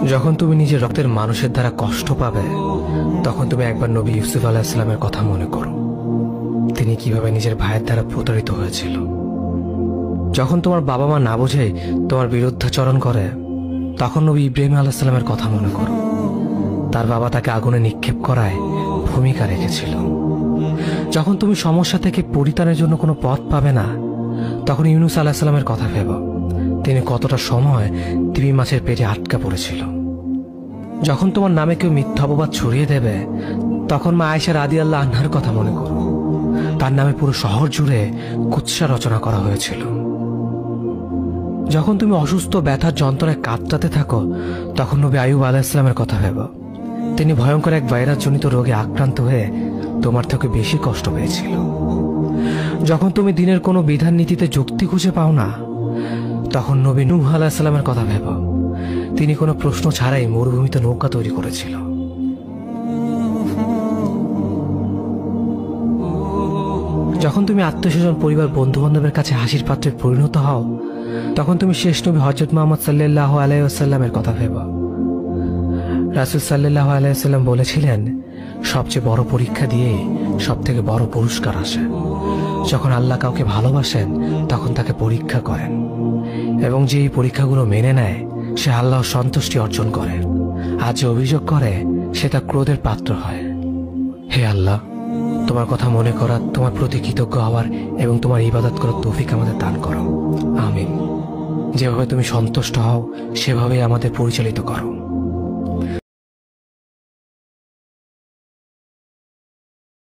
যখন তুমি নিজের রক্তের মানুষের দ্বারা কষ্ট পাবে, তখন তুমি একবার নবী ইউসুফ আলাইহিস সালামের কথা মনে করো। তিনি কিভাবে নিজের ভাইয়ের দ্বারা প্রতারিত হয়েছিল। যখন তোমার বাবা মা না বুঝে তোমার বিরুদ্ধাচরণ করে, তখন নবী ইব্রাহিম আলাইহিস সালামের কথা মনে করো। তার বাবা তাকে আগুনে নিক্ষেপ করায় ভূমিকা রেখেছিল। যখন তুমি সমস্যা থেকে পরিত্রাণের জন্য কোনো পথ পাবে না, তখন ইউনুস আলাইহিস সালামের কথা ভেবো। তিনি কতটা সময় তিমি মাছের পেটে আটকা পড়েছিল। যখন তোমার নামে কেউ মিথ্যা অপবাদ ছড়িয়ে দেবে, তখন মা আয়েশা রাদিয়াল্লাহু আনহার কথা মনে করো। তার নামে পুরো শহর জুড়ে কুৎসা রচনা করা হয়েছিল। যখন তুমি অসুস্থ ব্যথার যন্ত্রণায় কাতরাতে থাকো, তখন নবী আইয়ুব আলাইহিস সালামের কথা ভেবো। তিনি ভয়ঙ্কর এক ভাইরাসজনিত রোগে আক্রান্ত হয়ে তোমার থেকে বেশি কষ্ট পেয়েছিল। যখন তুমি দিনের কোনো বিধান নীতিতে যুক্তি খুঁজে পাও না, তখন নবী নূহ আলাইহিস সালামের কথা ভেবো। তিনি কোনো প্রশ্ন ছাড়াই মরুভূমিতে নৌকা তৈরি করেছিল। যখন তুমি আত্মীয়স্বজন, পরিবার, বন্ধু বান্ধবের কাছে হাসির পাত্রে পরিণত হও, তখন তুমি শেষ নবী হযরত মুহাম্মদ সাল্লাল্লাহু আলাইহি ওয়াসাল্লামের কথা ভেবো। রাসূল সাল্লাল্লাহু আলাইহি ওয়াসাল্লাম বলেছিলেন, সবচেয়ে বড় পরীক্ষা দিয়ে সবথেকে বড় পুরস্কার আসে। যখন আল্লাহ কাউকে ভালোবাসেন, তখন তাকে পরীক্ষা করেন, এবং যে এই পরীক্ষাগুলো মেনে নেয়, সে আল্লাহর সন্তুষ্টি অর্জন করে। আর যে অভিযোগ করে, সে তার ক্রোধের পাত্র হয়। হে আল্লাহ, তোমার কথা মনে করা, তোমার প্রতি কৃতজ্ঞ হওয়ার এবং তোমার ইবাদত করার তৌফিক আমাদের দান করো। আমিন। যেভাবে তুমি সন্তুষ্ট হও, সেভাবেই আমাদের পরিচালিত করো।